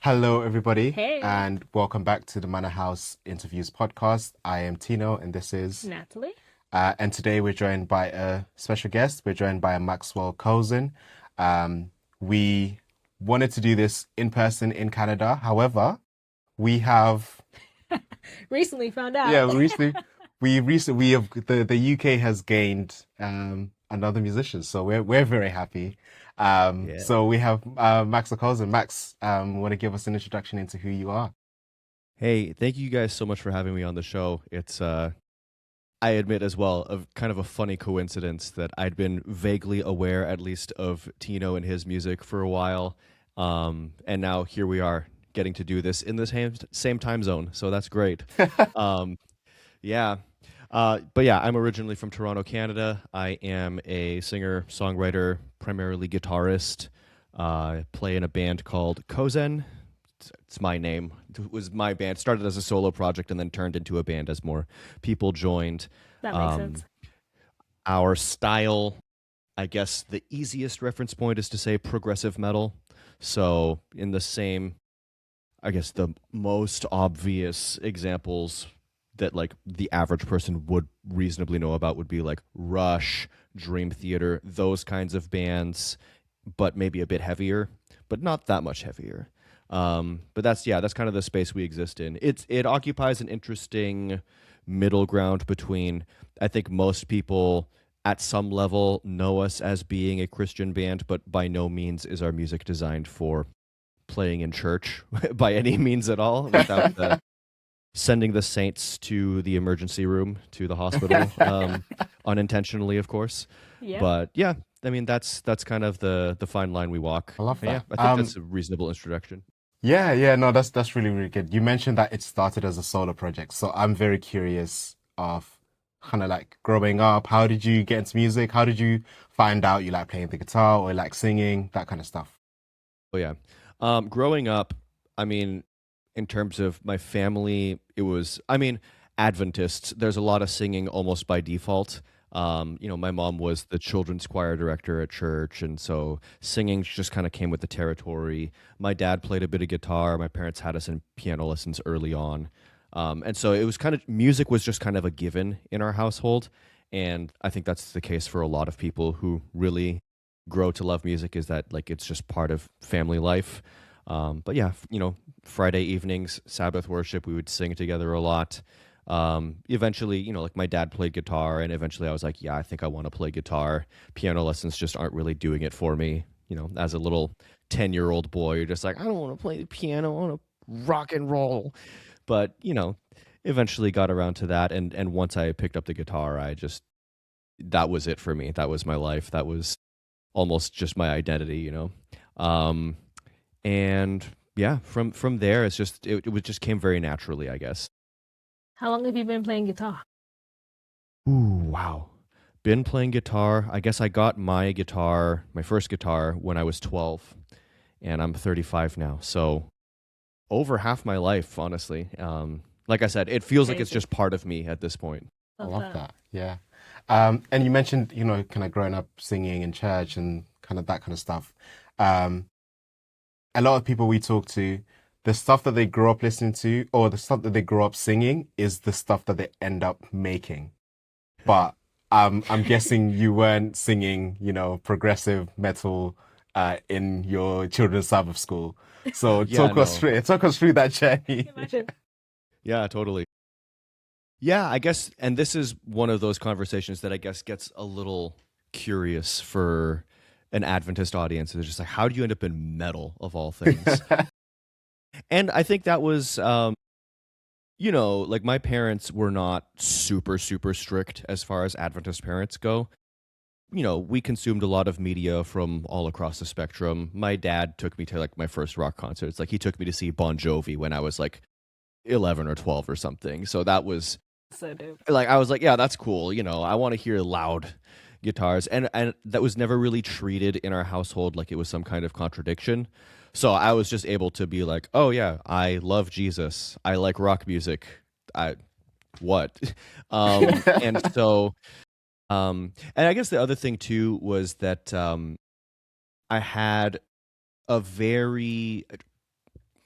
Hello, everybody, Hey, and welcome back to the MannaHouse Interviews podcast. I am Tino, and this is, Natalie. and today we're joined by a special guest. We're joined by Maxwell Kozen. We wanted to do this in person in Canada. However, we have, Recently found out. yeah, we have the UK has gained another musician, so we're very happy. Yeah. So we have Maxwell Kozen. Max, want to give us an introduction into who you are? Hey, thank you guys so much for having me on the show. It's I admit as well, of kind of a funny coincidence that I'd been vaguely aware at least of Tino and his music for a while. And now here we are getting to do this in the same time zone. So that's great. Um, yeah. But yeah, I'm originally from Toronto, Canada. I am a singer, songwriter, primarily guitarist. Play in a band called Kozen. It's my name. It was my band. Started as a solo project and then turned into a band as more people joined. That makes Um, sense. our style, I guess the easiest reference point is to say progressive metal. So in the same, I guess the most obvious examples that like the average person would reasonably know about would be like Rush, Dream Theater, those kinds of bands, but maybe a bit heavier, but not that much heavier. But that's kind of the space we exist in. It occupies an interesting middle ground between I think most people at some level know us as being a Christian band, but by no means is our music designed for playing in church by any means at all without the sending the saints to the emergency room to the hospital unintentionally of course. Yep. But yeah, I mean that's kind of the fine line we walk. I love And yeah, that. I think that's a reasonable introduction. Yeah, no, that's really, really good. You mentioned that it started as a solo project, so I'm very curious of kind of like growing up. How did you get into music? How did you find out you like playing the guitar or like singing, that kind of stuff? Oh yeah. Growing up, I mean, in terms of my family, it was, I mean, Adventists. There's a lot of singing almost by default. My mom was the children's choir director at church, and so singing just kind of came with the territory. My dad played a bit of guitar. My parents had us in piano lessons early on. And so it was kind of, music was just kind of a given in our household. And I think that's the case for a lot of people who really grow to love music, is that like it's just part of family life. But yeah, Friday evenings, Sabbath worship, we would sing together a lot. Eventually, like my dad played guitar, and eventually I was like, yeah, I think I want to play guitar. Piano lessons just aren't really doing it for me. As a little 10-year-old boy, you're just like, I don't want to play the piano, I want to rock and roll. But, eventually got around to that. And once I picked up the guitar, that was it for me. That was my life. That was almost just my identity. Um, and yeah, from there, it just came very naturally, I guess. How long have you been playing guitar? Ooh, wow. Been playing guitar. I guess I got my first guitar when I was 12, and I'm 35 now. So over half my life, honestly. Like I said, it feels like it's Crazy. just part of me at this point. I Love love that. that. Yeah. And you mentioned, kind of growing up singing in church and kind of that kind of stuff. Um, a lot of people we talk to, the stuff that they grow up listening to or the stuff that they grow up singing is the stuff that they end up making. But I'm guessing you weren't singing, progressive metal in your children's Sabbath school. So Yeah, no. talk us through that journey. Imagine. Yeah, totally. Yeah, I guess, and this is one of those conversations that I guess gets a little curious for an Adventist audience. They're just like, how do you end up in metal of all things? And I think that was, like my parents were not super, super strict as far as Adventist parents go. We consumed a lot of media from all across the spectrum. My dad took me to like my first rock concerts. Like he took me to see Bon Jovi when I was like 11 or 12 or something. So that was So dope. like, I was like, yeah, that's cool. I want to hear loud guitars. And that was never really treated in our household like it was some kind of contradiction. So I was just able to be like, oh yeah, I love Jesus. I like rock music. I what? And so and I guess the other thing too was that I had a very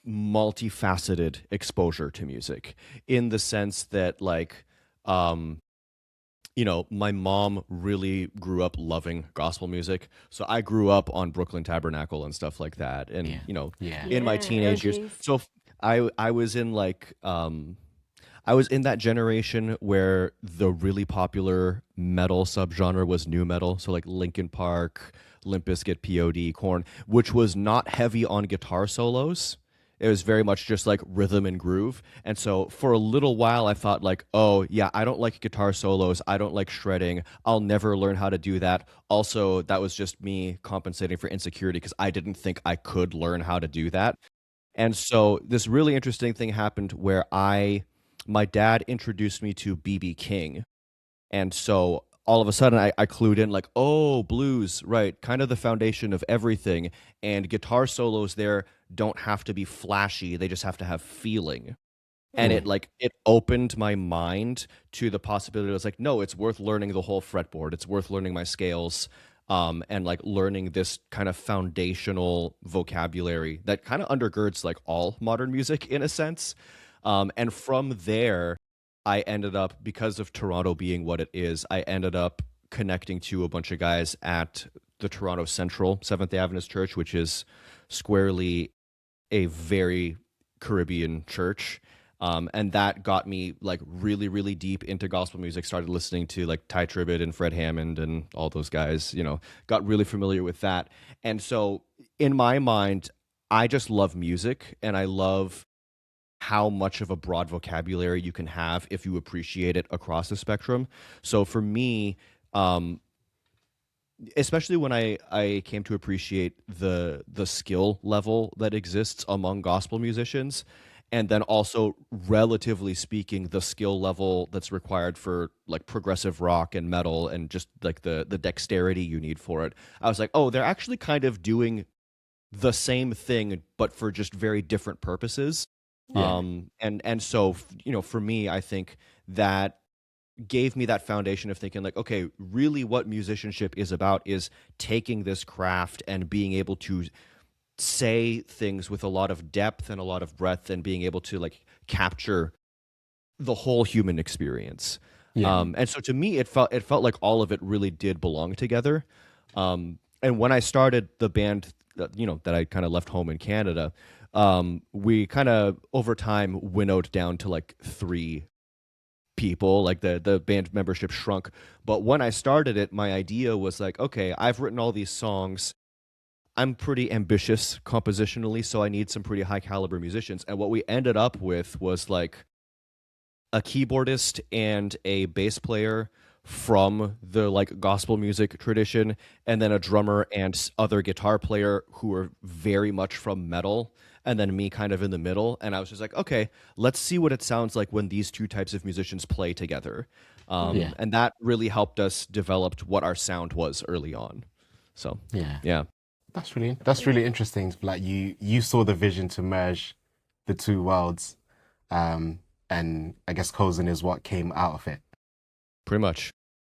multifaceted exposure to music, in the sense that, like, my mom really grew up loving gospel music. So I grew up on Brooklyn Tabernacle and stuff like that. And, Yeah. Yeah. in my Yeah, teenage years. OGs. So I was in like, I was in that generation where the really popular metal subgenre was nu metal. So like Linkin Park, Limp Bizkit, POD, Korn, which was not heavy on guitar solos. It was very much just like rhythm and groove. And so for a little while, I thought like, oh yeah, I don't like guitar solos. I don't like shredding. I'll never learn how to do that. Also, that was just me compensating for insecurity because I didn't think I could learn how to do that. And so this really interesting thing happened where my dad introduced me to BB King. And so all of a sudden I clued in like, oh, blues, right, kind of the foundation of everything. And guitar solos there don't have to be flashy. They just have to have feeling. And it opened my mind to the possibility. I was like, no, it's worth learning the whole fretboard. It's worth learning my scales, and like learning this kind of foundational vocabulary that kind of undergirds like all modern music in a sense. And from there, I ended up, because of Toronto being what it is, I ended up connecting to a bunch of guys at the Toronto Central Seventh-day Adventist Church, which is squarely a very Caribbean church. And that got me like really, really deep into gospel music, started listening to like Ty Tribbett and Fred Hammond and all those guys, got really familiar with that. And so in my mind, I just love music, and I love how much of a broad vocabulary you can have if you appreciate it across the spectrum. So for me, especially when I came to appreciate the skill level that exists among gospel musicians, and then also, relatively speaking, the skill level that's required for like progressive rock and metal, and just like the dexterity you need for it, I was like, oh, they're actually kind of doing the same thing but for just very different purposes. Yeah. And so for me, I think that gave me that foundation of thinking like, okay, really what musicianship is about is taking this craft and being able to say things with a lot of depth and a lot of breadth, and being able to like capture the whole human experience. Yeah. And so to me, it felt like all of it really did belong together. And when I started the band, that I kind of left home in Canada, we kind of over time winnowed down to like 3 people. Like the band membership shrunk. But when I started it, my idea was like, okay, I've written all these songs. I'm pretty ambitious compositionally, so I need some pretty high caliber musicians. And what we ended up with was like a keyboardist and a bass player from the like gospel music tradition, and then a drummer and other guitar player who were very much from metal, and then me kind of in the middle. And I was just like, okay, let's see what it sounds like when these 2 types of musicians play together. Yeah. And that really helped us develop what our sound was early on. So yeah. That's really interesting. Like you saw the vision to merge the 2 worlds, and I guess Kozen is what came out of it. Pretty much.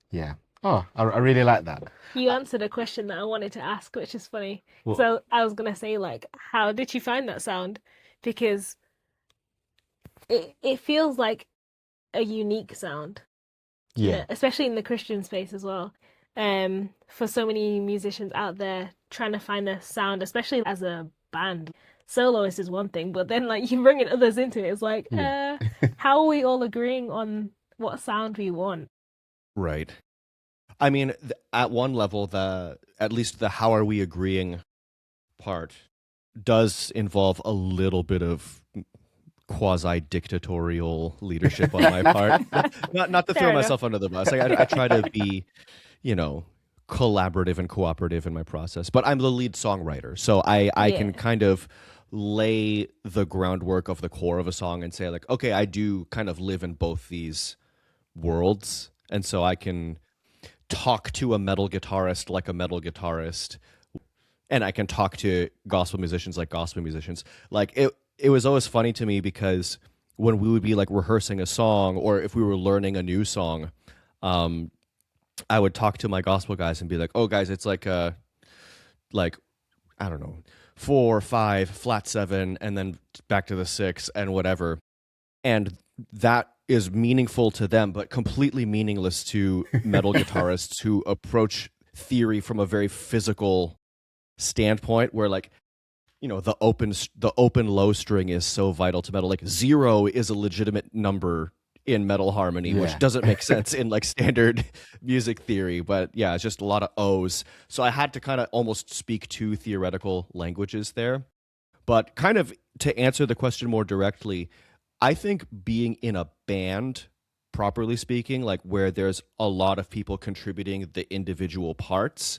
Yeah. Oh, I really like that. You answered a question that I wanted to ask, which is funny. Well, So I was gonna say, like, how did you find that sound? Because it feels like a unique sound, yeah. especially in the Christian space as well. For so many musicians out there trying to find a sound, especially as a band. Soloist is one thing, but then like you bringing others into it, it's like, Yeah. how are we all agreeing on what sound we want? Right. I mean, at one level, at least the how are we agreeing part does involve a little bit of quasi-dictatorial leadership on my part. Not to Fair throw enough. myself under the bus. Like, I try to be, collaborative and cooperative in my process. But I'm the lead songwriter, so I can kind of lay the groundwork of the core of a song and say like, okay, I do kind of live in both these worlds, and so I can talk to a metal guitarist like a metal guitarist, and I can talk to gospel musicians like gospel musicians. Like it was always funny to me because when we would be like rehearsing a song, or if we were learning a new song, I would talk to my gospel guys and be like, "Oh, guys, it's like I don't know, 4, 5, flat 7, and then back to the 6 and whatever. And that is meaningful to them, but completely meaningless to metal guitarists who approach theory from a very physical standpoint, where like, you know, the open low string is so vital to metal. Like 0 is a legitimate number in metal harmony, which doesn't make sense in like standard music theory. But yeah, it's just a lot of O's. So I had to kind of almost speak two theoretical languages there. But kind of to answer the question more directly, I think being in a band, properly speaking, like where there's a lot of people contributing the individual parts,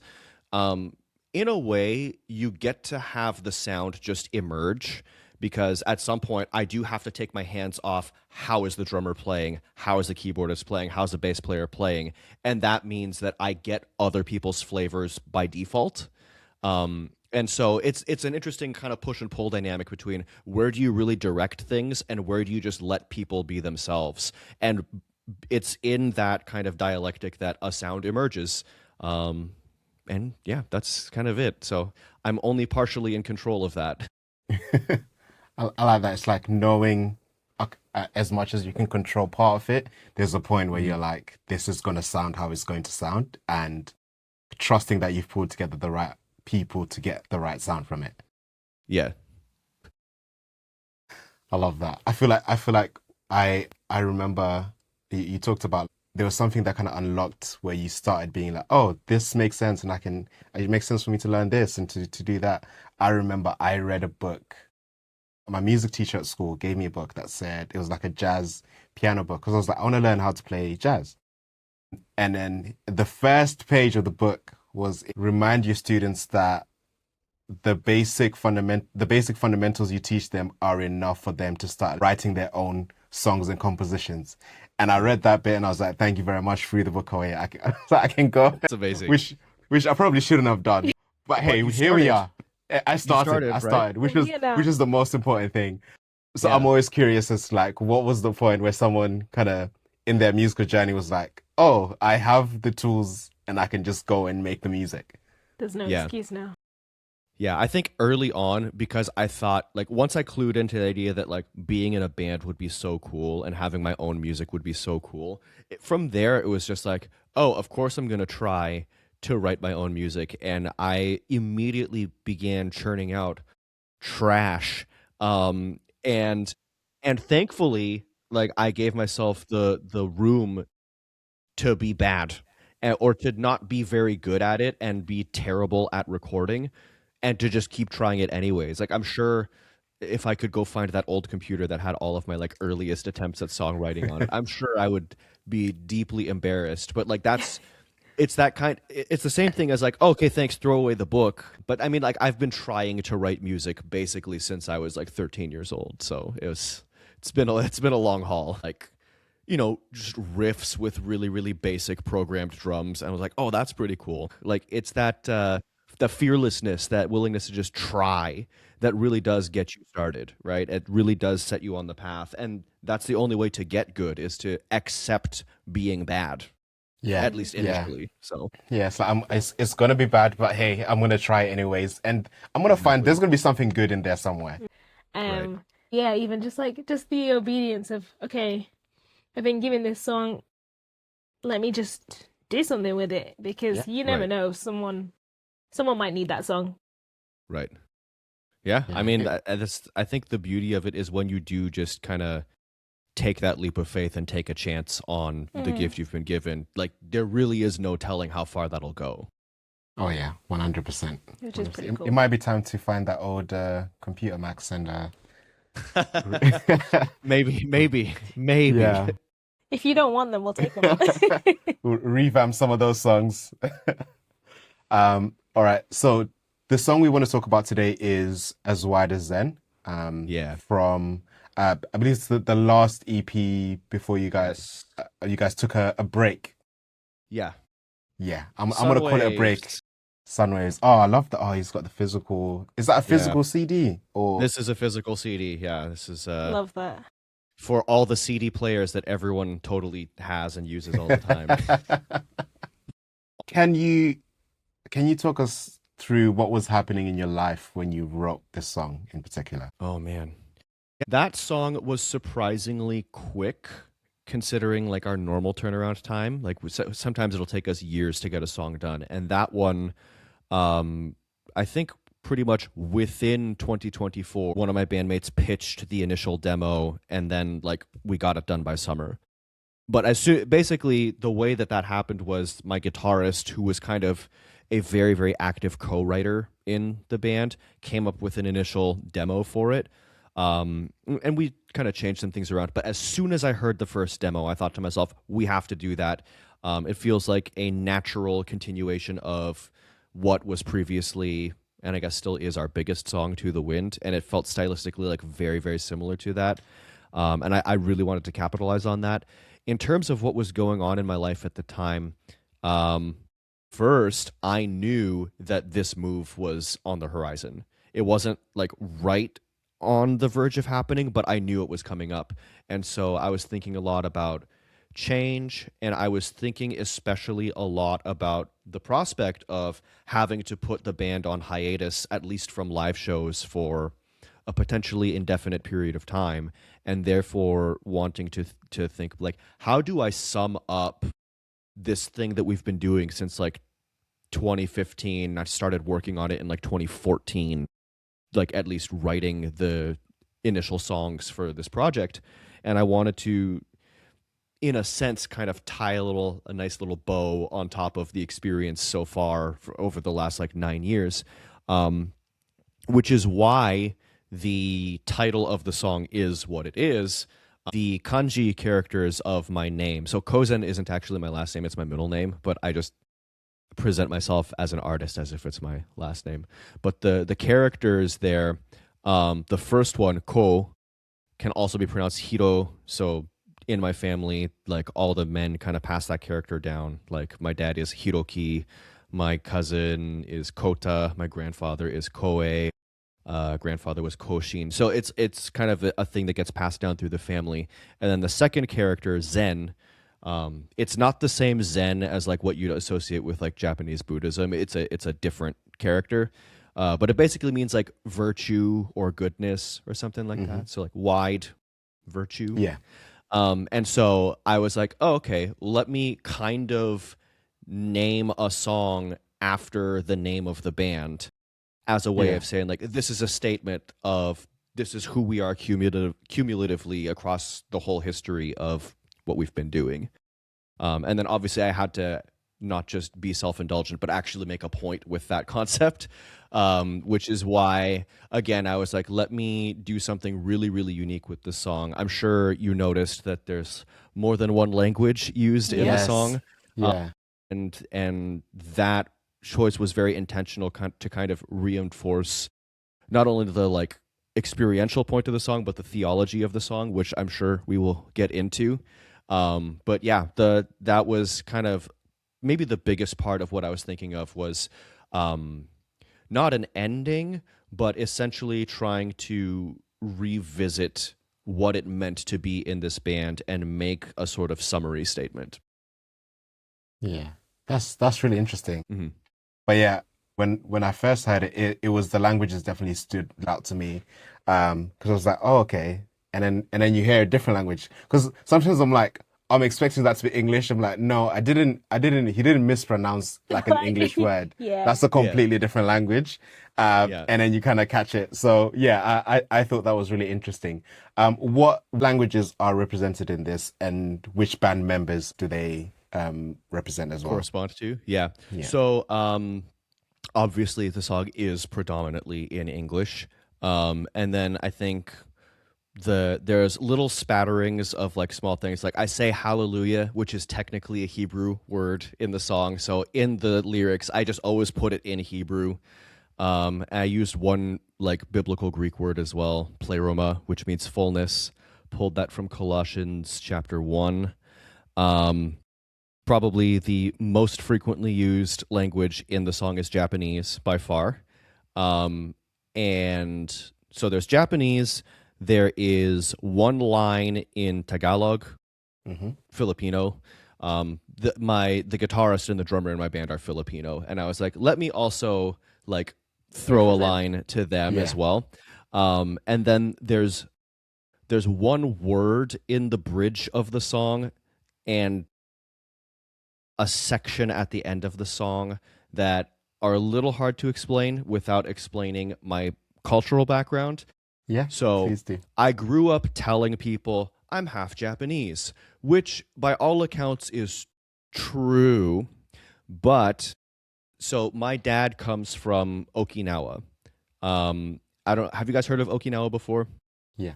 in a way, you get to have the sound just emerge, because at some point I do have to take my hands off how is the drummer playing, how is the keyboardist playing, how's the bass player playing, and that means that I get other people's flavors by default. And so it's an interesting kind of push and pull dynamic between where do you really direct things and where do you just let people be themselves. And it's in that kind of dialectic that a sound emerges. And yeah, that's kind of it. So I'm only partially in control of that. I like that. It's like knowing as much as you can control part of it. There's a point where you're like, this is going to sound how it's going to sound, and trusting that you've pulled together the right people to get the right sound from it. Yeah. I love that. I feel like I remember you talked about there was something that kind of unlocked where you started being like, oh, this makes sense, and it makes sense for me to learn this and to do that. I remember I read a book. My music teacher at school gave me a book that said it was like a jazz piano book, because I was like, I want to learn how to play jazz. And then the first page of the book was remind your students that the basic fundamentals you teach them are enough for them to start writing their own songs and compositions. And I read that bit and I was like, thank you very much, threw the book away. I can go. That's amazing. Which I probably shouldn't have done. But hey, here we are. I started, right? which is the most important thing. So Yeah. I'm always curious as like, what was the point where someone kind of in their musical journey was like, oh, I have the tools and I can just go and make the music. There's no Yeah. excuse now. Yeah, I think early on, because I thought, like, once I clued into the idea that, like, being in a band would be so cool and having my own music would be so cool, from there, it was just like, oh, of course I'm going to try to write my own music. And I immediately began churning out trash. And thankfully, like, I gave myself the room to be bad, or to not be very good at it and be terrible at recording, and to just keep trying it anyways. Like, I'm sure if I could go find that old computer that had all of my like earliest attempts at songwriting on it, I'm sure I would be deeply embarrassed. But like, it's the same thing as like, okay, thanks, throw away the book. But I mean, like, I've been trying to write music basically since I was like 13 years old. So it's been a long haul. Like, you know, just riffs with really, really basic programmed drums. And I was like, oh, that's pretty cool. Like, it's that the fearlessness, that willingness to just try, that really does get you started, right? It really does set you on the path. And that's the only way to get good, is to accept being bad. Yeah. At least initially. So Yeah, so it's gonna be bad, but hey, I'm gonna try it anyways. And I'm gonna find there's gonna be something good in there somewhere. Right. Yeah, even just the obedience of, okay, I've been given this song, let me just do something with it, because you never Right. know, someone might need that song. right. Yeah, Yeah. I mean, I think the beauty of it is when you do just kind of take that leap of faith and take a chance on the gift you've been given. Like, there really is no telling how far that'll go. Oh yeah, 100%. Which is pretty cool. It might be time to find that old computer, Max, and Maybe. yeah, If you don't want them, we'll take them. we'll revamp some of those songs. All right, so the song we want to talk about today is As Wide as Zen. Yeah. From I believe it's the last EP before you guys took a break. Yeah. Yeah, I'm gonna call it a break. Sunwaves. Sunwaves. Oh, I love that. Oh, he's got the physical. Is that a physical CD or? This is a physical CD. Yeah, this is Love that. for all the CD players that everyone totally has and uses all the time. Can you talk us through what was happening in your life when you wrote this song in particular? Oh man. That song was surprisingly quick considering like our normal turnaround time. Like sometimes it'll take us years to get a song done. And that one, I think pretty much within 2024, one of my bandmates pitched the initial demo and then like we got it done by summer. But basically the way that happened was my guitarist, who was kind of a very, very active co-writer in the band, came up with an initial demo for it. And we kind of changed some things around. But as soon as I heard the first demo, I thought to myself, we have to do that. It feels like a natural continuation of what was previously, and I guess still is, our biggest song, To the Wind. And it felt stylistically like very, very similar to that. And I really wanted to capitalize on that. In terms of what was going on in my life at the time, first, I knew that this move was on the horizon. It wasn't like right on the verge of happening, but I knew it was coming up. And so I was thinking a lot about change, and I was thinking especially a lot about the prospect of having to put the band on hiatus, at least from live shows, for a potentially indefinite period of time, and therefore wanting to think like, how do I sum up this thing that we've been doing since like 2015? I started working on it in like 2014, like at least writing the initial songs for this project, and I wanted to, in a sense, kind of tie a nice little bow on top of the experience so far over the last like 9 years, which is why the title of the song is what it is. The kanji characters of my name. So Kozen isn't actually my last name, it's my middle name, but I just present myself as an artist as if it's my last name. But the characters there, the first one, Ko, can also be pronounced Hiro. So in my family, like all the men kind of pass that character down. Like my dad is Hiroki, my cousin is Kota, my grandfather is Koe, grandfather was Koshin. So it's kind of a thing that gets passed down through the family. And then the second character, Zen, it's not the same Zen as like what you'd associate with like Japanese Buddhism. It's a different character, but it basically means like virtue or goodness or something like that. So like wide virtue. Yeah. And so I was like, oh, okay, let me kind of name a song after the name of the band as a way of saying like, this is a statement of this is who we are cumulatively across the whole history of what we've been doing. And then obviously I had to not just be self-indulgent, but actually make a point with that concept, which is why, again, I was like, let me do something really, really unique with this song. I'm sure you noticed that there's more than one language used in the song. Yeah. And that choice was very intentional to kind of reinforce not only the like experiential point of the song, but the theology of the song, which I'm sure we will get into. But yeah, that was kind of maybe the biggest part of what I was thinking of was not an ending, but essentially trying to revisit what it meant to be in this band and make a sort of summary statement. Yeah, that's really interesting. Mm-hmm. But yeah, when I first heard it, it was the languages definitely stood out to me, because I was like, oh, okay, and then you hear a different language, because sometimes I'm expecting that to be English. I'm like, no, he didn't mispronounce like an English word. Yeah. That's a completely different language. And then you kind of catch it. So yeah, I thought that was really interesting. What languages are represented in this, and which band members do they represent as well? Correspond to? Yeah. So obviously the song is predominantly in English. And then I think there's little spatterings of like small things. Like I say hallelujah, which is technically a Hebrew word in the song. So in the lyrics, I just always put it in Hebrew. I used one like biblical Greek word as well, pleroma, which means fullness. Pulled that from Colossians chapter 1. Probably the most frequently used language in the song is Japanese by far. And so there's Japanese. There is one line in Tagalog, Filipino. The guitarist and the drummer in my band are Filipino. And I was like, let me also like throw a Represent. line to them Yeah. as well. And then there's one word in the bridge of the song and a section at the end of the song that are a little hard to explain without explaining my cultural background. Yeah, So please do. I grew up telling people I'm half Japanese, which by all accounts is true. But so my dad comes from Okinawa. I don't have you guys heard of Okinawa before? Yeah.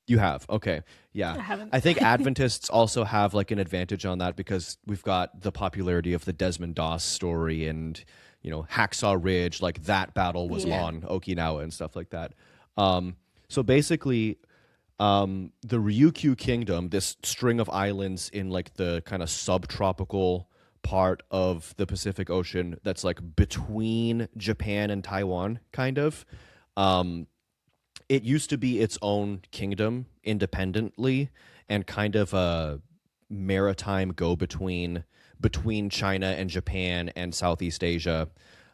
You have. Okay. Yeah. I haven't. I think Adventists also have like an advantage on that because we've got the popularity of the Desmond Doss story and, Hacksaw Ridge, like that battle was Yeah. on Okinawa and stuff like that. So basically, the Ryukyu Kingdom, this string of islands in like the kind of subtropical part of the Pacific Ocean that's like between Japan and Taiwan, kind of. It used to be its own kingdom independently and kind of a maritime go-between between China and Japan and Southeast Asia,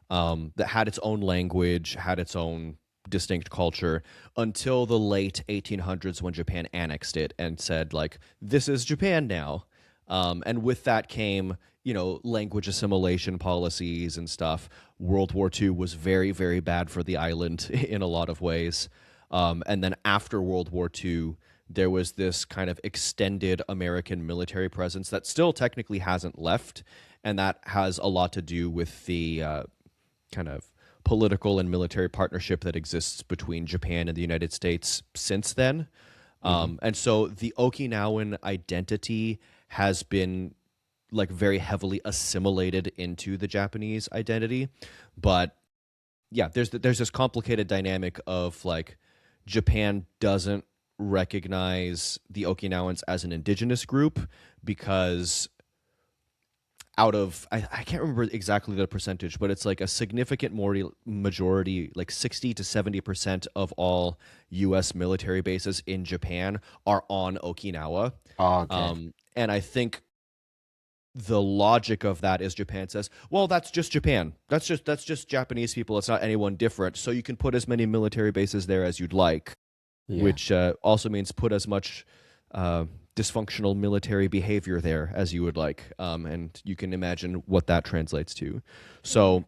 that had its own language, had its own distinct culture until the late 1800s when Japan annexed it and said, like, this is Japan now. And with that came, language assimilation policies and stuff. World War II was very, very bad for the island in a lot of ways. And then after World War II, there was this kind of extended American military presence that still technically hasn't left. And that has a lot to do with the kind of political and military partnership that exists between Japan and the United States since then. And so the Okinawan identity has been like very heavily assimilated into the Japanese identity. But yeah, there's this complicated dynamic of like Japan doesn't recognize the Okinawans as an indigenous group because out of I can't remember exactly the percentage, but it's like a significant majority, like 60 to 70% of all U.S. military bases in Japan are on Okinawa. Oh, okay. And I think the logic of that is Japan says, well, that's just Japan. That's just Japanese people. It's not anyone different. So you can put as many military bases there as you'd like, Yeah. which also means put as much dysfunctional military behavior there as you would like. And you can imagine what that translates to. So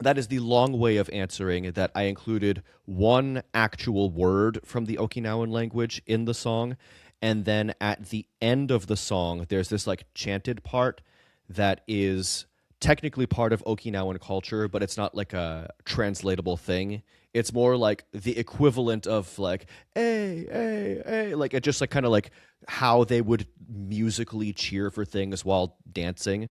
that is the long way of answering that I included one actual word from the Okinawan language in the song. And then at the end of the song, there's this like chanted part that is technically part of Okinawan culture, but it's not like a translatable thing. It's more like the equivalent of like, hey, hey, hey, like it just like kind of like how they would musically cheer for things while dancing.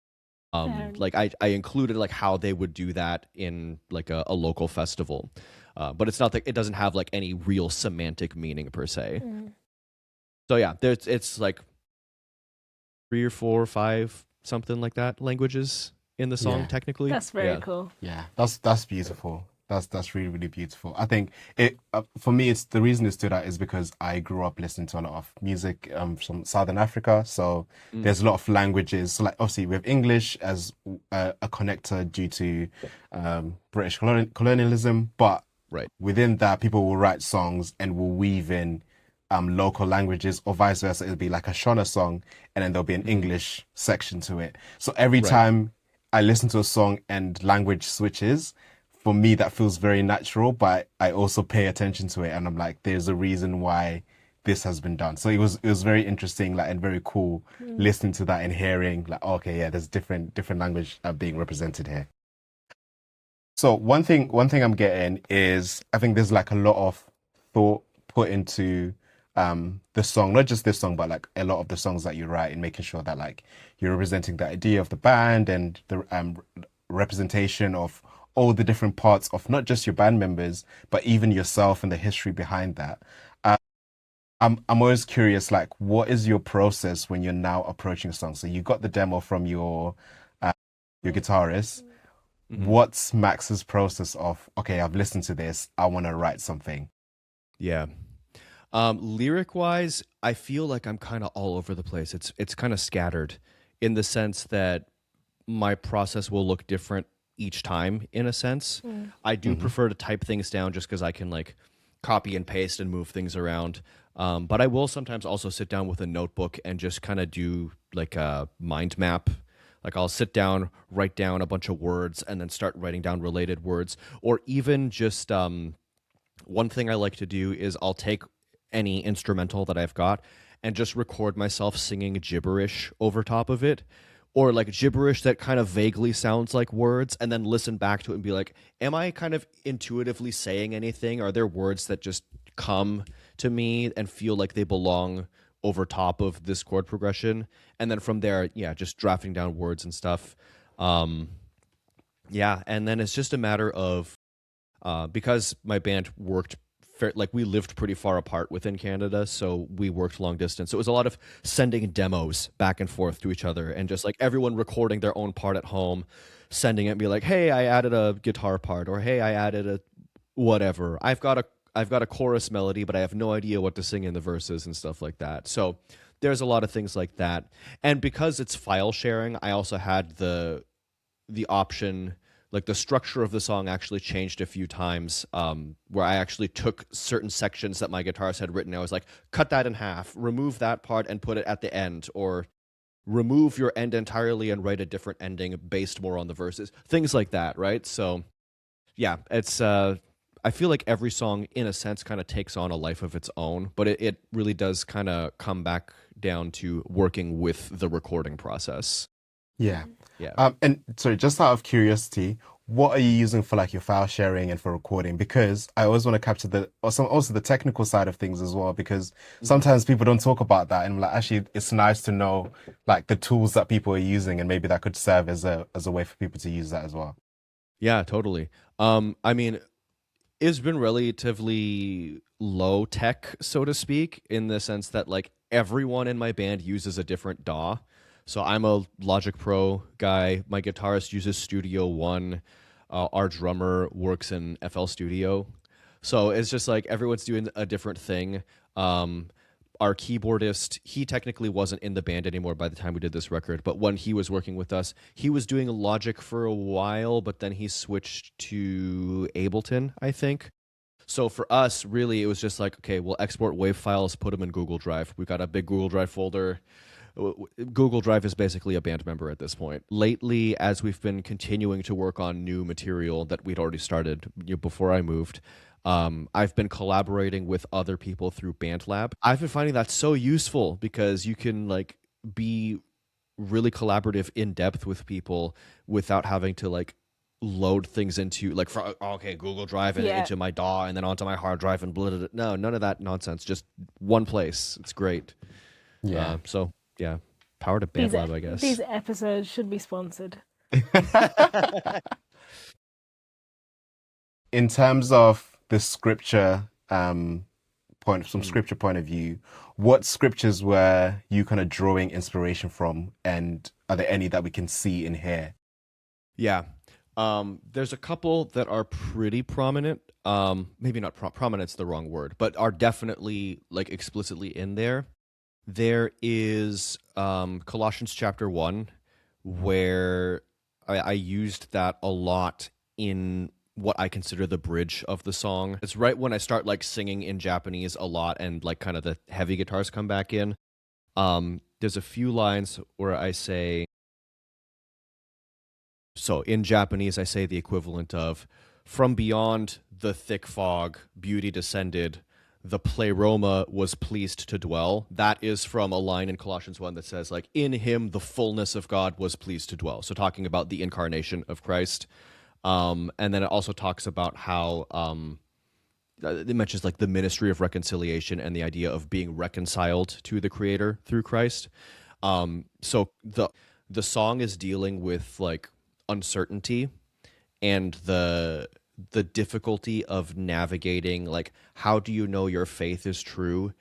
Like I included like how they would do that in like a local festival. But it's not like it doesn't have like any real semantic meaning per se. So yeah, it's like 3 or 4 or 5 something like that languages in the song Yeah. technically. That's very Yeah. cool. Yeah, that's beautiful. That's really, really beautiful. I think it for me, it's the reason it stood out is because I grew up listening to a lot of music from Southern Africa. So there's a lot of languages. So like obviously we have English as a connector due to British colonialism, but Right. within that, people will write songs and will weave in local languages, or vice versa. It'll be like a Shona song, and then there'll be an English section to it. So every Right. time I listen to a song and language switches, for me that feels very natural. But I also pay attention to it, and I'm like, there's a reason why this has been done. So it was very interesting, like, and very cool listening to that and hearing like, okay, yeah, there's different language being represented here. So one thing I'm getting is I think there's like a lot of thought put into the song, not just this song, but like a lot of the songs that you write, and making sure that like you're representing the idea of the band and the representation of all the different parts of not just your band members, but even yourself and the history behind that. I'm always curious, like, what is your process when you're now approaching a song? So you got the demo from your guitarist. What's Max's process of, okay, I've listened to this, I want to write something? Yeah. Lyric wise, I feel like I'm kind of all over the place. It's kind of scattered in the sense that my process will look different each time in a sense. I do prefer to type things down just because I can like copy and paste and move things around. But I will sometimes also sit down with a notebook and just kind of do like a mind map. Like I'll sit down, write down a bunch of words, and then start writing down related words. Or even just one thing I like to do is I'll take any instrumental that I've got and just record myself singing gibberish over top of it, or like gibberish that kind of vaguely sounds like words, and then listen back to it and be like, am I kind of intuitively saying anything? Are there words that just come to me and feel like they belong over top of this chord progression? And then from there, yeah, just drafting down words and stuff. Yeah, and then it's just a matter of because my band worked like we lived pretty far apart within Canada, so we worked long distance. So it was a lot of sending demos back and forth to each other, and just like everyone recording their own part at home, sending it and be like, "Hey, I added a guitar part," or "Hey, I added a whatever. I've got a chorus melody, but I have no idea what to sing in the verses," and stuff like that. So there's a lot of things like that. And because it's file sharing, I also had the option, like the structure of the song actually changed a few times, where I actually took certain sections that my guitarist had written. I was like, cut that in half, remove that part and put it at the end, or remove your end entirely and write a different ending based more on the verses, things like that, right? So yeah, it's I feel like every song in a sense kind of takes on a life of its own, but it really does kind of come back down to working with the recording process. Yeah. Yeah. And sorry, just out of curiosity, what are you using for like your file sharing and for recording? Because I always want to capture also the technical side of things as well, because sometimes people don't talk about that, and like actually it's nice to know like the tools that people are using, and maybe that could serve as a way for people to use that as well. Yeah, totally. I mean, it's been relatively low tech, so to speak, in the sense that like everyone in my band uses a different DAW. So I'm a Logic Pro guy. My guitarist uses Studio One. Our drummer works in FL Studio. So it's just like everyone's doing a different thing. Our keyboardist, he technically wasn't in the band anymore by the time we did this record, but when he was working with us, he was doing Logic for a while, but then he switched to Ableton, I think. So for us, really, it was just like, okay, we'll export WAV files, put them in Google Drive. We've got a big Google Drive folder. Google Drive is basically a band member at this point. Lately, as we've been continuing to work on new material that we'd already started before I moved, I've been collaborating with other people through BandLab. I've been finding that so useful because you can like be really collaborative in depth with people without having to like load things into like Google Drive and into my DAW and then onto my hard drive and blah, blah, blah. No, none of that nonsense. Just one place. It's great. Yeah. So yeah, power to BandLab, I guess. These episodes should be sponsored. In terms of the scripture scripture point of view, what scriptures were you kind of drawing inspiration from, and are there any that we can see in here? Yeah. There's a couple that are pretty prominent. Maybe not prominent's the wrong word, but are definitely like explicitly in there. There is Colossians chapter 1, where I used that a lot in what I consider the bridge of the song. It's right when I start like singing in Japanese a lot and like kind of the heavy guitars come back in. There's a few lines where I say, so in Japanese, I say the equivalent of, "From beyond the thick fog, beauty descended. The pleroma was pleased to dwell." That is from a line in Colossians 1 that says, like, "In him the fullness of God was pleased to dwell." So talking about the incarnation of Christ. And then it also talks about how it mentions like the ministry of reconciliation and the idea of being reconciled to the Creator through Christ. So the song is dealing with like uncertainty and the difficulty of navigating, like, how do you know your faith is true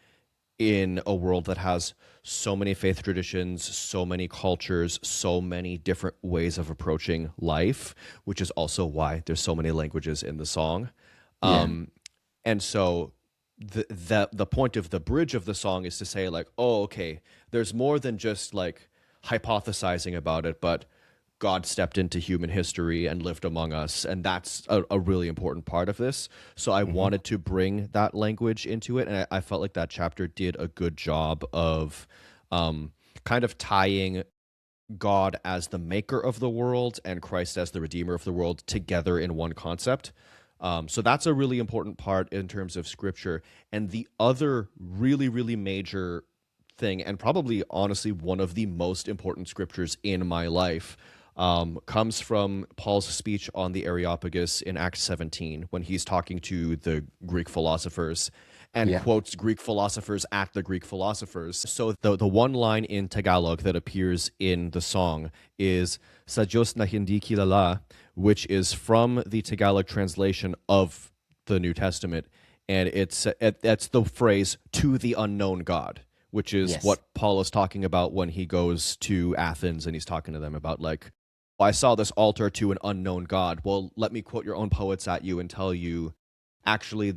in a world that has so many faith traditions, so many cultures, so many different ways of approaching life, which is also why there's so many languages in the song. Yeah. And so the point of the bridge of the song is to say like, oh, okay, there's more than just like hypothesizing about it, but God stepped into human history and lived among us, and that's a really important part of this. So I wanted to bring that language into it, and I felt like that chapter did a good job of kind of tying God as the maker of the world and Christ as the redeemer of the world together in one concept. So that's a really important part in terms of scripture. And the other really, really major thing, and probably honestly one of the most important scriptures in my life, comes from Paul's speech on the Areopagus in Acts 17 when he's talking to the Greek philosophers and quotes Greek philosophers at the Greek philosophers. So the one line in Tagalog that appears in the song is "Sa Diyos na hindi kilala," which is from the Tagalog translation of the New Testament, and that's the phrase "to the unknown God," which is what Paul is talking about when he goes to Athens and he's talking to them about like, I saw this altar to an unknown God. Well, let me quote your own poets at you and tell you, actually,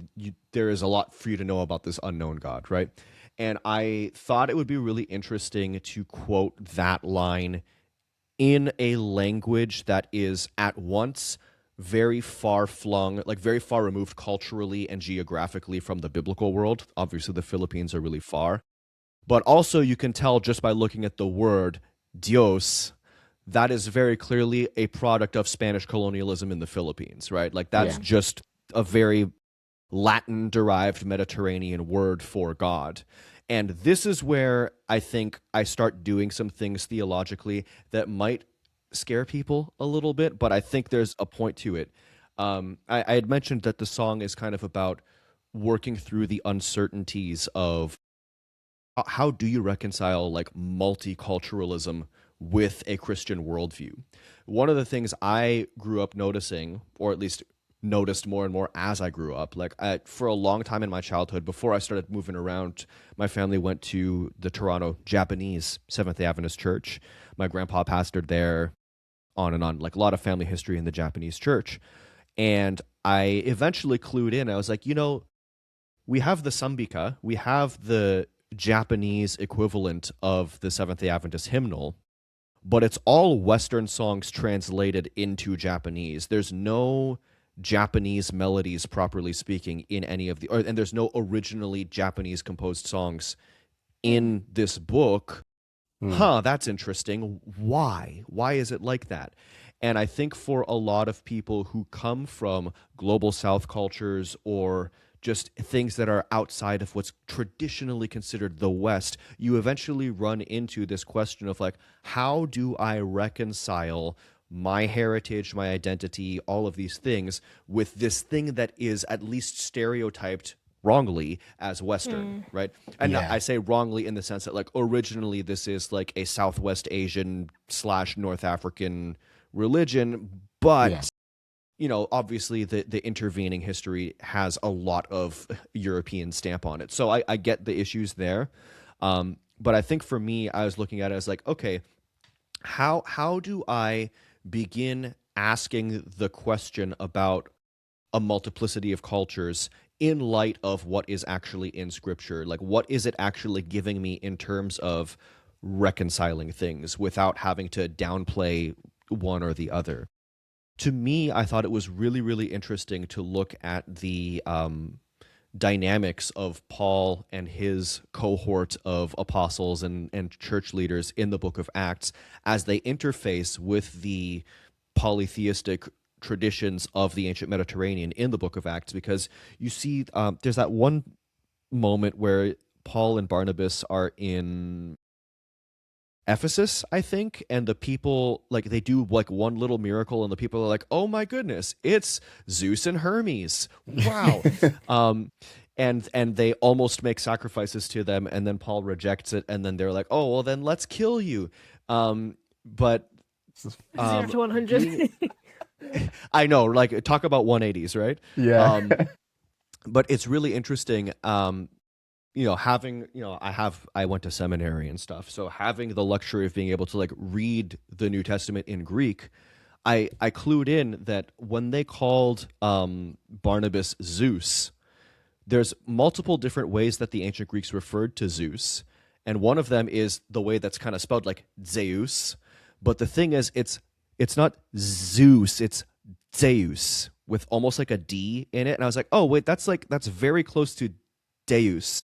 there is a lot for you to know about this unknown God, right? And I thought it would be really interesting to quote that line in a language that is at once very far flung, like very far removed culturally and geographically from the biblical world. Obviously, the Philippines are really far. But also you can tell just by looking at the word Dios, that is very clearly a product of Spanish colonialism in the Philippines, right? Like that's just a very Latin-derived Mediterranean word for God. And this is where I think I start doing some things theologically that might scare people a little bit, but I think there's a point to it. I had mentioned that the song is kind of about working through the uncertainties of how do you reconcile like multiculturalism with a Christian worldview. One of the things I grew up noticing, or at least noticed more and more as I grew up, like for a long time in my childhood, before I started moving around, my family went to the Toronto Japanese Seventh-day Adventist Church. My grandpa pastored there, on and on, like a lot of family history in the Japanese church. And I eventually clued in. I was like, we have the Sambika, we have the Japanese equivalent of the Seventh-day Adventist hymnal, but it's all Western songs translated into Japanese. There's no Japanese melodies, properly speaking, in any of and there's no originally Japanese composed songs in this book. That's interesting. Why? Why is it like that? And I think for a lot of people who come from global South cultures or just things that are outside of what's traditionally considered the West, you eventually run into this question of like, how do I reconcile my heritage, my identity, all of these things with this thing that is at least stereotyped wrongly as Western, right? And I say wrongly in the sense that like originally this is like a Southwest Asian / North African religion, but obviously the intervening history has a lot of European stamp on it. So I get the issues there. But I think for me, I was looking at it as like, okay, how do I begin asking the question about a multiplicity of cultures in light of what is actually in Scripture? Like, what is it actually giving me in terms of reconciling things without having to downplay one or the other? To me, I thought it was really, really interesting to look at the dynamics of Paul and his cohort of apostles and church leaders in the book of Acts as they interface with the polytheistic traditions of the ancient Mediterranean in the book of Acts, because you see there's that one moment where Paul and Barnabas are in Ephesus, I think, and the people, like, they do like one little miracle and the people are like, oh my goodness, it's Zeus and Hermes, wow. And they almost make sacrifices to them, and then Paul rejects it, and then they're like, oh well, then let's kill you. But 0 to 100. I know, like, talk about 180s, right? Yeah. But it's really interesting. Having, I went to seminary and stuff. So having the luxury of being able to like read the New Testament in Greek, I clued in that when they called Barnabas Zeus, there's multiple different ways that the ancient Greeks referred to Zeus. And one of them is the way that's kind of spelled like Zeus. But the thing is, it's it's not Zeus, it's Zeus with almost like a D in it. And I was like, oh wait, that's very close to Deus.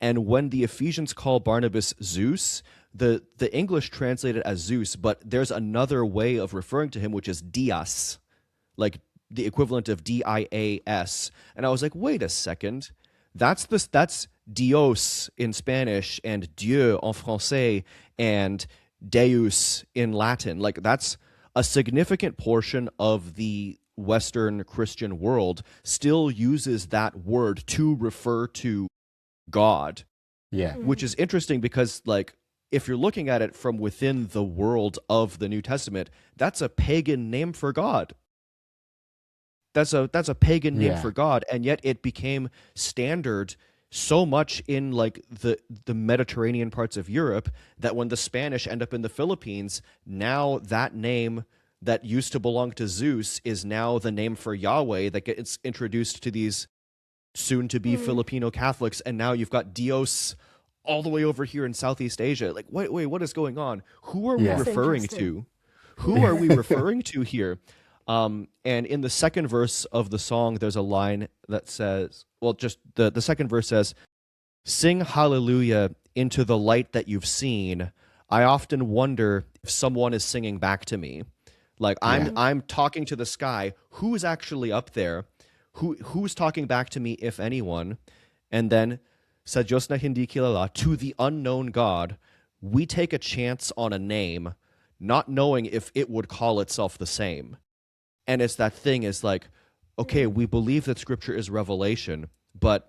And when the Ephesians call Barnabas Zeus, the English translate it as Zeus, but there's another way of referring to him, which is Dias, like the equivalent of Dias. And I was like, wait a second, that's Dios in Spanish and Dieu en français and Deus in Latin. Like that's a significant portion of the Western Christian world still uses that word to refer to God. Yeah. Which is interesting because, like, if you're looking at it from within the world of the New Testament, that's a pagan name for God. That's a pagan name for God, and yet it became standard so much in like the Mediterranean parts of Europe that when the Spanish end up in the Philippines, now that name that used to belong to Zeus is now the name for Yahweh that gets introduced to these soon-to-be Filipino Catholics, and now you've got Dios all the way over here in Southeast Asia. Like, wait, what is going on? Who are we referring to? Who are we referring to here? And in the second verse of the song, there's a line that says, well, just the second verse says, "Sing hallelujah into the light that you've seen. I often wonder if someone is singing back to me." Like I'm talking to the sky. Who's actually up there? Who's talking back to me, if anyone? And then, sa Diyos na hindi kilala, to the unknown God, we take a chance on a name, not knowing if it would call itself the same. And it's that thing is like, okay, we believe that Scripture is revelation, but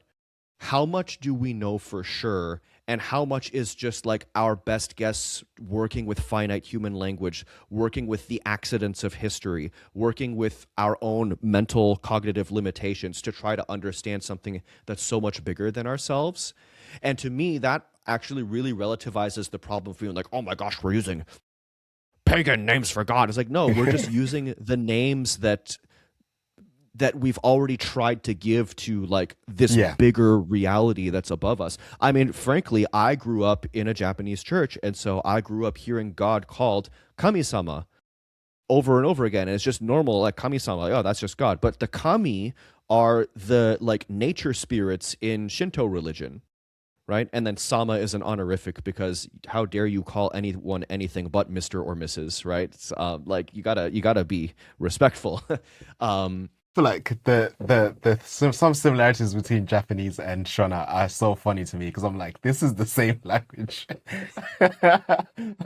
how much do we know for sure? And how much is just like our best guess working with finite human language, working with the accidents of history, working with our own mental cognitive limitations to try to understand something that's so much bigger than ourselves? And to me, that actually really relativizes the problem of feeling like, oh my gosh, we're using pagan names for God. It's like, no, we're just using the names that we've already tried to give to like this bigger reality that's above us. I mean, frankly, I grew up in a Japanese church, and so I grew up hearing God called Kami-sama over and over again. And it's just normal, like Kami-sama, like, oh, that's just God. But the Kami are the like nature spirits in Shinto religion, right? And then Sama is an honorific because how dare you call anyone anything but Mr. or Mrs., right? It's, like you gotta be respectful. Feel like some similarities between Japanese and Shona are so funny to me because I'm like, this is the same language. I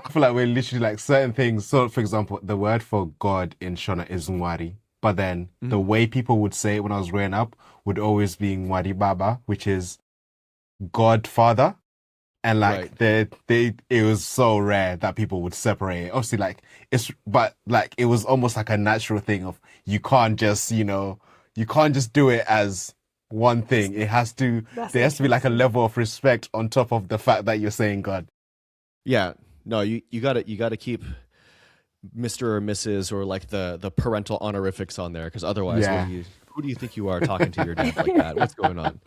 feel like we're literally like certain things. So, for example, the word for God in Shona is Nwari, but then the way people would say it when I was growing up would always be Nwari Baba, which is Godfather. And like it was so rare that people would separate it. Obviously, like but like it was almost like a natural thing of you can't just do it as one thing. There has to be like a level of respect on top of the fact that you're saying God. Yeah, no, you gotta keep Mr. or Mrs. or like the parental honorifics on there, because otherwise, who do you think you are talking to your dad like that? What's going on?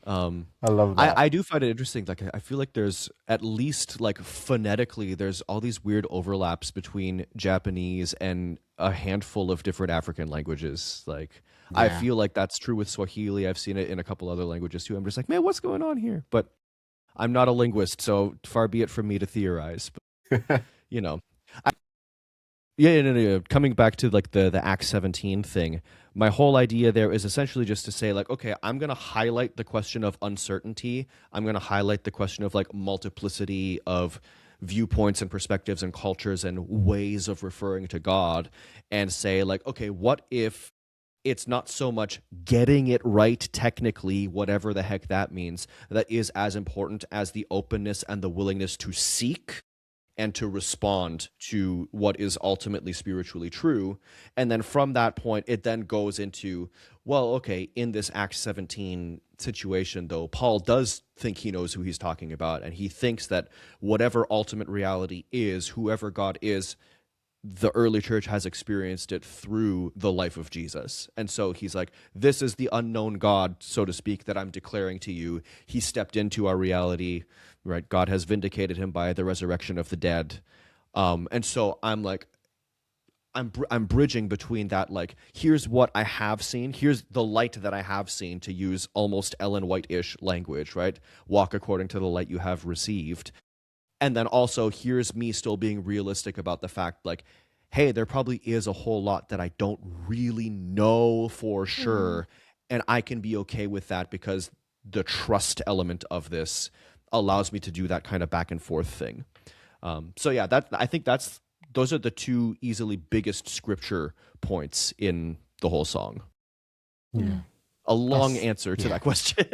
I love that. I do find it interesting. Like, I feel like there's at least like phonetically, there's all these weird overlaps between Japanese and a handful of different African languages. Like, I feel like that's true with Swahili. I've seen it in a couple other languages too. I'm just like, man, what's going on here? But I'm not a linguist, so far be it from me to theorize. But, you know, coming back to like the Act 17 thing, my whole idea there is essentially just to say like, okay, I'm going to highlight the question of uncertainty. I'm going to highlight the question of like multiplicity of viewpoints and perspectives and cultures and ways of referring to God, and say like, okay, what if it's not so much getting it right technically, whatever the heck that means, that is as important as the openness and the willingness to seek and to respond to what is ultimately spiritually true. And then from that point, it then goes into, well, okay, in this Acts 17 situation, though, Paul does think he knows who he's talking about, and he thinks that whatever ultimate reality is, whoever God is, the early church has experienced it through the life of Jesus. And so he's like, this is the unknown God, so to speak, that I'm declaring to you. He stepped into our reality, right? God has vindicated him by the resurrection of the dead. And so I'm like, I'm bridging between that, like, here's what I have seen, here's the light that I have seen, to use almost Ellen White-ish language, right? Walk according to the light you have received. And then also, here's me still being realistic about the fact, like, hey, there probably is a whole lot that I don't really know for sure, and I can be okay with that because the trust element of this allows me to do that kind of back and forth thing. So yeah, I think those are the two easily biggest scripture points in the whole song. Yeah. A long answer to that question.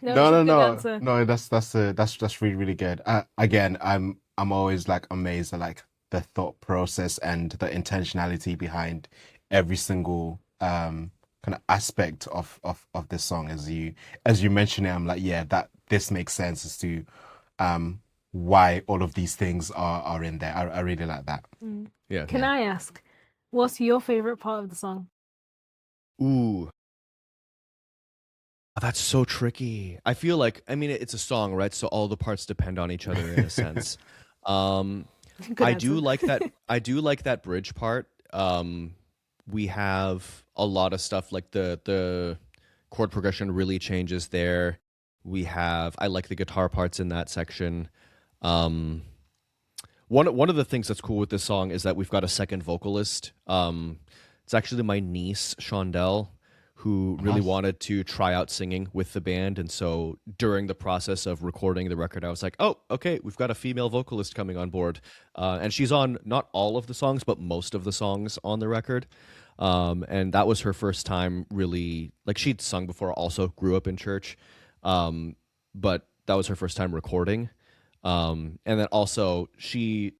No. That's really, really good. Again, I'm always like amazed at like the thought process and the intentionality behind every single kind of aspect of this song. As you mention it, I'm like, yeah, that this makes sense as to why all of these things are in there. I really like that. Yeah. Can I ask, what's your favorite part of the song? Ooh. That's so tricky. I feel like, I mean, it's a song, right? So all the parts depend on each other in a sense. I do like that. I do like that bridge part. We have a lot of stuff, like the chord progression really changes there. I like the guitar parts in that section. One of the things that's cool with this song is that we've got a second vocalist. It's actually my niece, Shondell, who really wanted to try out singing with the band. And so during the process of recording the record, I was like, oh, okay, we've got a female vocalist coming on board. And she's on not all of the songs, but most of the songs on the record. And that was her first time really, like, she'd sung before, also grew up in church. But that was her first time recording. And then also she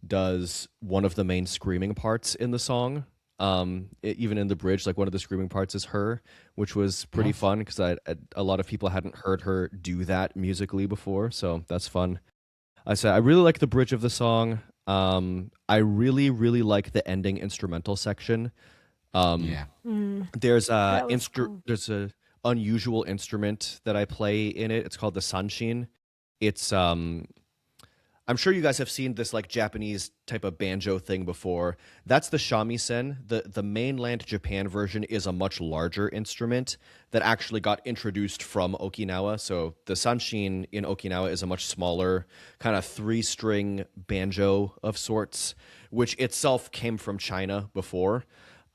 does one of the main screaming parts in the song. Even in the bridge, like one of the screaming parts is her, which was pretty fun because a lot of people hadn't heard her do that musically before, so that's fun. I really like the bridge of the song. I really, really like the ending instrumental section. There's there's a unusual instrument that I play in it. It's called the sanshin. It's I'm sure you guys have seen this like Japanese type of banjo thing before. That's the shamisen. The mainland Japan version is a much larger instrument that actually got introduced from Okinawa. So the sanshin in Okinawa is a much smaller kind of 3-string banjo of sorts, which itself came from China before.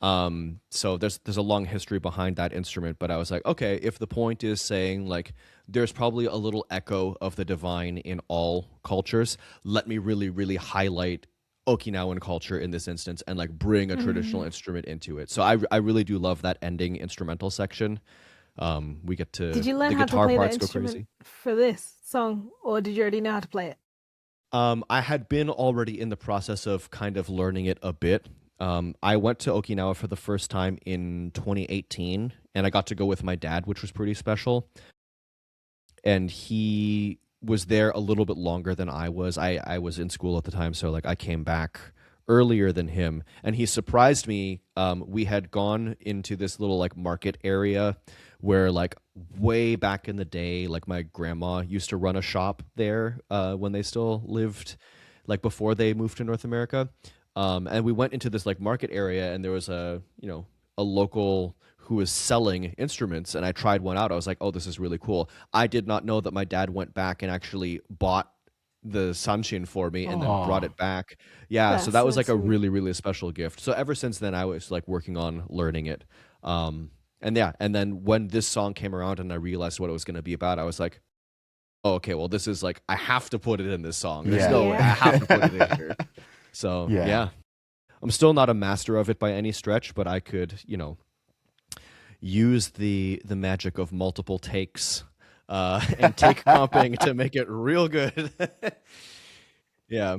So there's a long history behind that instrument, but I was like, okay, if the point is saying like there's probably a little echo of the divine in all cultures, let me really, really highlight Okinawan culture in this instance and like bring a traditional instrument into it. So I really do love that ending instrumental section. We get to Did you learn the how to guitar play that parts go instrument crazy. for this song, or did you already know how to play it? I had been already in the process of kind of learning it a bit. I went to Okinawa for the first time in 2018, and I got to go with my dad, which was pretty special. And he was there a little bit longer than I was. I was in school at the time, so like I came back earlier than him, and he surprised me. We had gone into this little like market area where like way back in the day, like my grandma used to run a shop there when they still lived, like before they moved to North America. And we went into this like market area, and there was a local who was selling instruments, and I tried one out. I was like, oh, this is really cool. I did not know that my dad went back and actually bought the sanshin for me and then brought it back. Yeah, so that was like a really, really special gift. So ever since then, I was like working on learning it. And then when this song came around and I realized what it was going to be about, I was like, oh, okay, well, this is like, I have to put it in this song. There's no way. I have to put it in here. So yeah, I'm still not a master of it by any stretch, but I could, use the magic of multiple takes and take comping to make it real good. Yeah.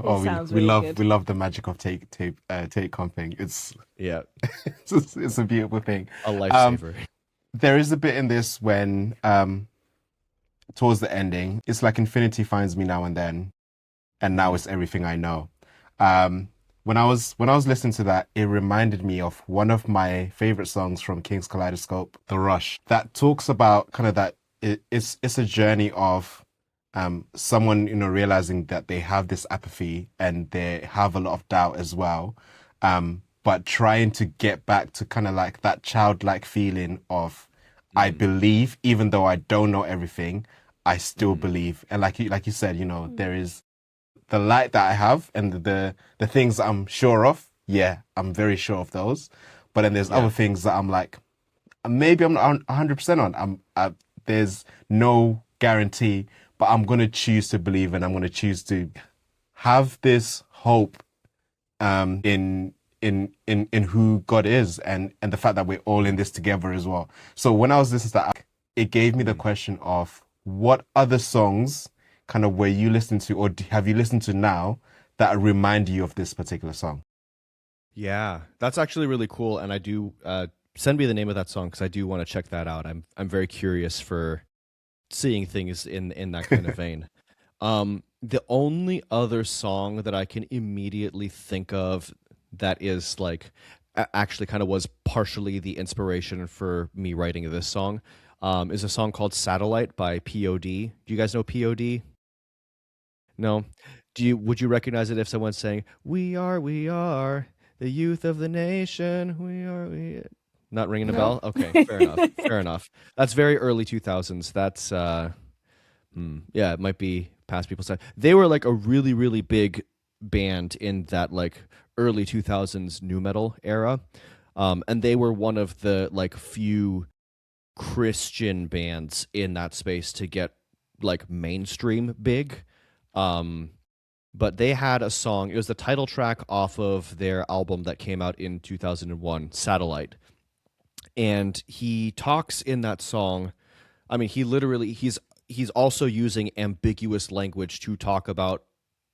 Oh, we love the magic of take comping. It's it's a beautiful thing. A lifesaver. There is a bit in this when towards the ending, it's like infinity finds me now and then, and now it's everything I know. When I was listening to that, it reminded me of one of my favorite songs from King's Kaleidoscope, The Rush, that talks about kind of that it's a journey of someone, realizing that they have this apathy and they have a lot of doubt as well, but trying to get back to kind of like that childlike feeling of, I believe, even though I don't know everything, I still believe. And like you said, there is the light that I have and the things that I'm sure of. Yeah, I'm very sure of those. But then there's other things that I'm like, maybe I'm not 100% on. There's no guarantee, but I'm going to choose to believe, and I'm going to choose to have this hope in who God is, and the fact that we're all in this together as well. So when I was listening to that, it gave me the question of, what other songs kind of were you listening to, or have you listened to now, that remind you of this particular song? Yeah, that's actually really cool, and I do send me the name of that song because I do want to check that out. I'm very curious for seeing things in that kind of vein. The only other song that I can immediately think of that is like actually kind of was partially the inspiration for me writing this song is a song called Satellite by POD. Do you guys know POD? No? Would you recognize it if someone's saying, we are the youth of the nation, we not ringing a bell? Okay, fair enough. Fair enough. That's very early 2000s. That's yeah, it might be past people's time. They were like a really, really big band in that like early 2000s nu metal era. And they were one of the like few Christian bands in that space to get like mainstream big. But they had a song, it was the title track off of their album that came out in 2001, Satellite. And he talks in that song, I mean, he's also using ambiguous language to talk about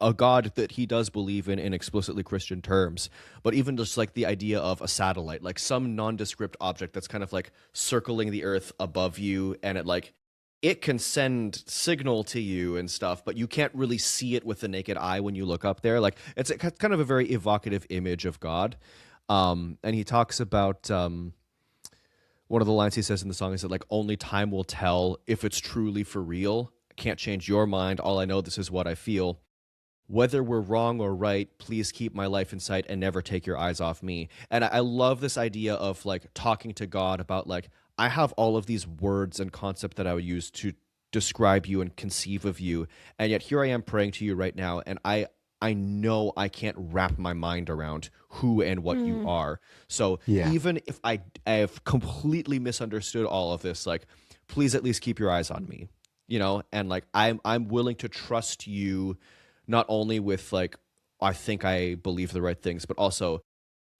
a God that he does believe in explicitly Christian terms, but even just like the idea of a satellite, like some nondescript object that's kind of like circling the earth above you, and it can send signal to you and stuff, but you can't really see it with the naked eye when you look up there. Like it's kind of a very evocative image of God. And he talks about one of the lines he says in the song is that like only time will tell if it's truly for real. I can't change your mind. All I know, this is what I feel. Whether we're wrong or right, please keep my life in sight and never take your eyes off me. And I love this idea of like talking to God about like, I have all of these words and concepts that I would use to describe you and conceive of you. And yet here I am praying to you right now. And I know I can't wrap my mind around who and what you are. So even if I have completely misunderstood all of this, like, please at least keep your eyes on me, and like, I'm willing to trust you, not only with like, I think I believe the right things, but also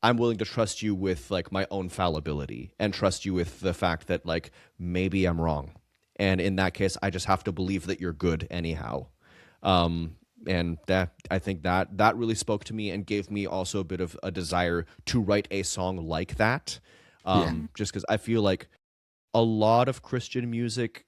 I'm willing to trust you with like my own fallibility and trust you with the fact that like, maybe I'm wrong. And in that case, I just have to believe that you're good anyhow. And that, I think that really spoke to me and gave me also a bit of a desire to write a song like that. Just because I feel like a lot of Christian music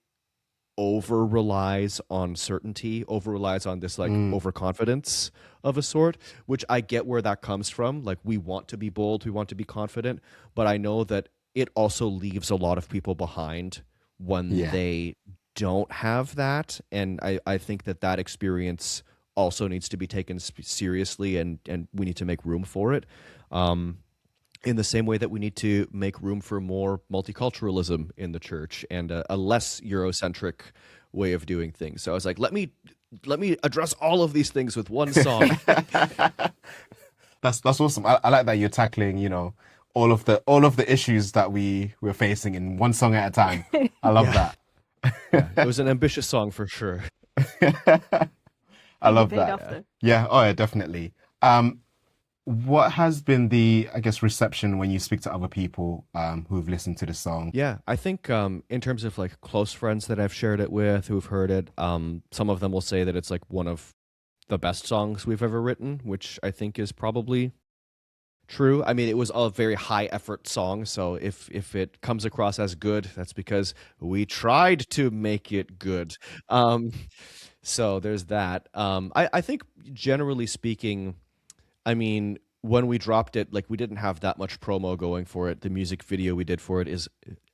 over relies on certainty, over relies on this like overconfidence of a sort, which I get where that comes from. Like, we want to be bold, we want to be confident, but I know that it also leaves a lot of people behind when they don't have that. And I think that experience also needs to be taken seriously, and we need to make room for it. In the same way that we need to make room for more multiculturalism in the church and a less Eurocentric way of doing things. So I was like, let me address all of these things with one song. That's awesome. I like that you're tackling, all of the issues that we're facing in one song at a time. I love that. It was an ambitious song for sure. I love that. Yeah. Oh, yeah, definitely. What has been the, I guess, reception when you speak to other people who've listened to the song? Yeah, I think in terms of like close friends that I've shared it with, who've heard it, some of them will say that it's like one of the best songs we've ever written, which I think is probably true. I mean, it was a very high effort song, so if it comes across as good, that's because we tried to make it good. So there's that. I think generally speaking, I mean, when we dropped it, like, we didn't have that much promo going for it. The music video we did for it is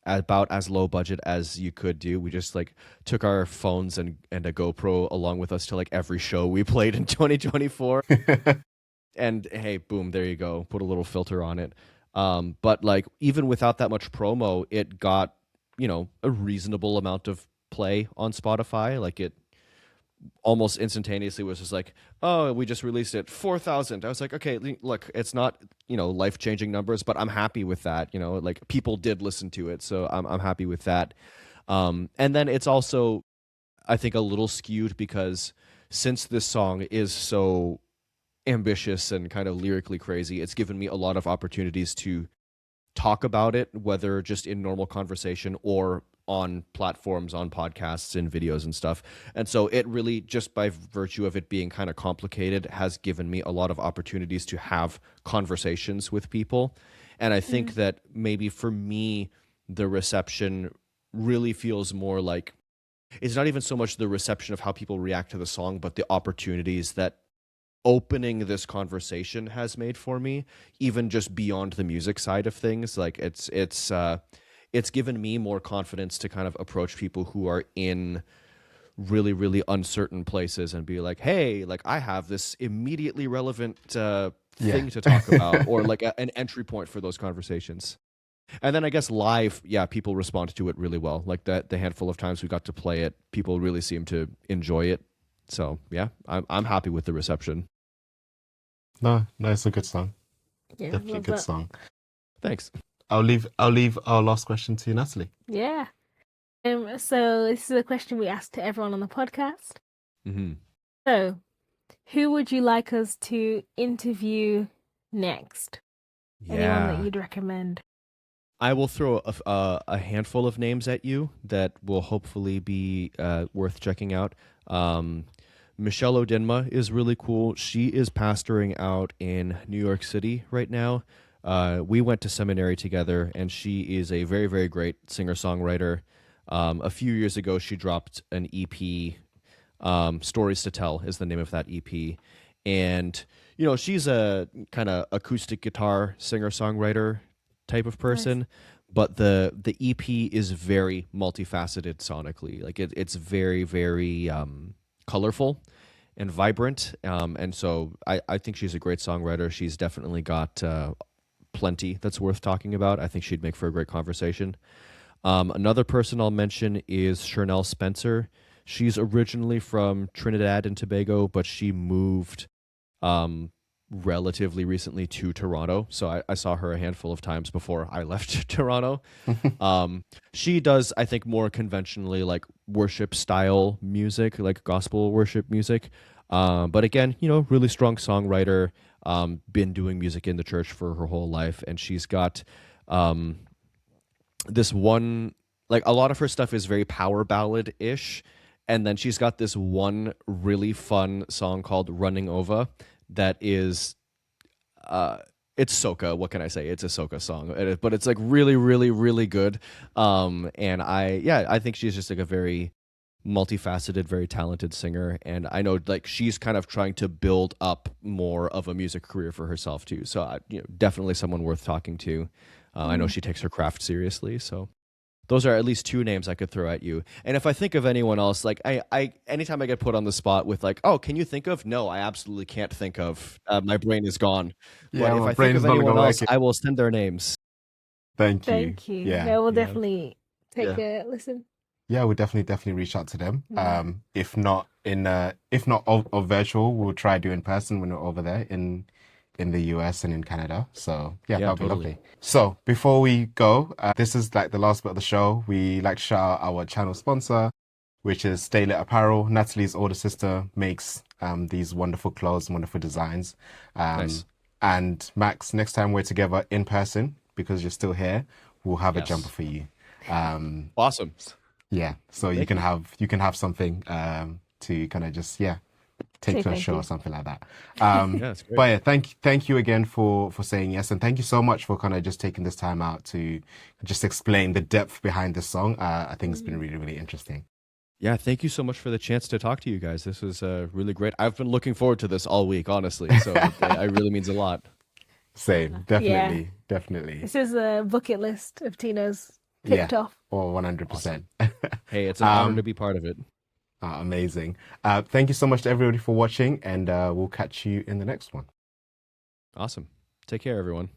about as low budget as you could do. We just like took our phones and a GoPro along with us to like every show we played in 2024. And hey, boom, there you go. Put a little filter on it. But like even without that much promo, it got, a reasonable amount of play on Spotify. Like it almost instantaneously was just like, oh, we just released it, 4,000. I was like, okay, look, it's not, life-changing numbers, but I'm happy with that. Like people did listen to it, so I'm happy with that. And then it's also, I think, a little skewed because since this song is so ambitious and kind of lyrically crazy, it's given me a lot of opportunities to talk about it, whether just in normal conversation or on platforms, on podcasts and videos and stuff. And so it really, just by virtue of it being kind of complicated, has given me a lot of opportunities to have conversations with people. And I think that maybe for me, the reception really feels more like, it's not even so much the reception of how people react to the song, but the opportunities that opening this conversation has made for me, even just beyond the music side of things. Like it's given me more confidence to kind of approach people who are in really, really uncertain places and be like, hey, like I have this immediately relevant thing to talk about, or like an entry point for those conversations. And then I guess live, people respond to it really well. Like the handful of times we got to play it, people really seem to enjoy it. So yeah, I'm happy with the reception. No, it's a good song. Yeah, Definitely a love good that. song. Thanks. I'll leave our last question to Natalie. Yeah. So this is a question we asked to everyone on the podcast. Mm-hmm. So, who would you like us to interview next? Anyone that you'd recommend? I will throw a handful of names at you that will hopefully be worth checking out. Michelle Odinma is really cool. She is pastoring out in New York City right now. We went to seminary together, and she is a very, very great singer-songwriter. A few years ago, she dropped an EP. Stories to Tell is the name of that EP. And, she's a kind of acoustic guitar singer-songwriter type of person. Nice. But the EP is very multifaceted sonically. Like it's very, very colorful and vibrant. And so I think she's a great songwriter. She's definitely got plenty that's worth talking about. I think she'd make for a great conversation. Another person I'll mention is Chernell Spencer. She's originally from Trinidad and Tobago, but she moved relatively recently to Toronto. So I saw her a handful of times before I left Toronto. She does, I think, more conventionally like worship style music, like gospel worship music. But again, really strong songwriter, been doing music in the church for her whole life. And she's got this one, like a lot of her stuff is very power ballad-ish. And then she's got this one really fun song called Running Over that is, it's soca. What can I say? It's a soca song, but it's like really, really, really good. And I think she's just like a very multifaceted, very talented singer. And I know like she's kind of trying to build up more of a music career for herself too. So definitely someone worth talking to. I know she takes her craft seriously. So those are at least two names I could throw at you. And if I think of anyone else, like I anytime I get put on the spot with like, oh, can you think of? No, I absolutely can't think of. My brain is gone. Yeah, but if I think of anyone else, I will send their names. Thank you. Thank you. Yeah, we'll definitely take a listen. Yeah, we'll definitely reach out to them. If not of virtual, we'll try to do in person when we're over there in the US and in Canada. So that'll be lovely. So before we go, this is like the last bit of the show. We like to shout out our channel sponsor, which is Stay Lit Apparel. Natalie's older sister makes these wonderful clothes and wonderful designs. Nice. And Max, next time we're together in person, because you're still here, we'll have a jumper for you. Awesome. Yeah, so you can have something to kind of just take to a show or something like that. That's great. But yeah, thank you again for saying yes, and thank you so much for kind of just taking this time out to just explain the depth behind this song. I think it's been really, really interesting. Yeah, thank you so much for the chance to talk to you guys. This was really great. I've been looking forward to this all week, honestly. So it really means a lot. Same, definitely. This is a bucket list of Tino's kicked off. or 100%. Hey, it's an honor to be part of it. Amazing. Thank you so much to everybody for watching, and we'll catch you in the next one. Awesome. Take care, everyone.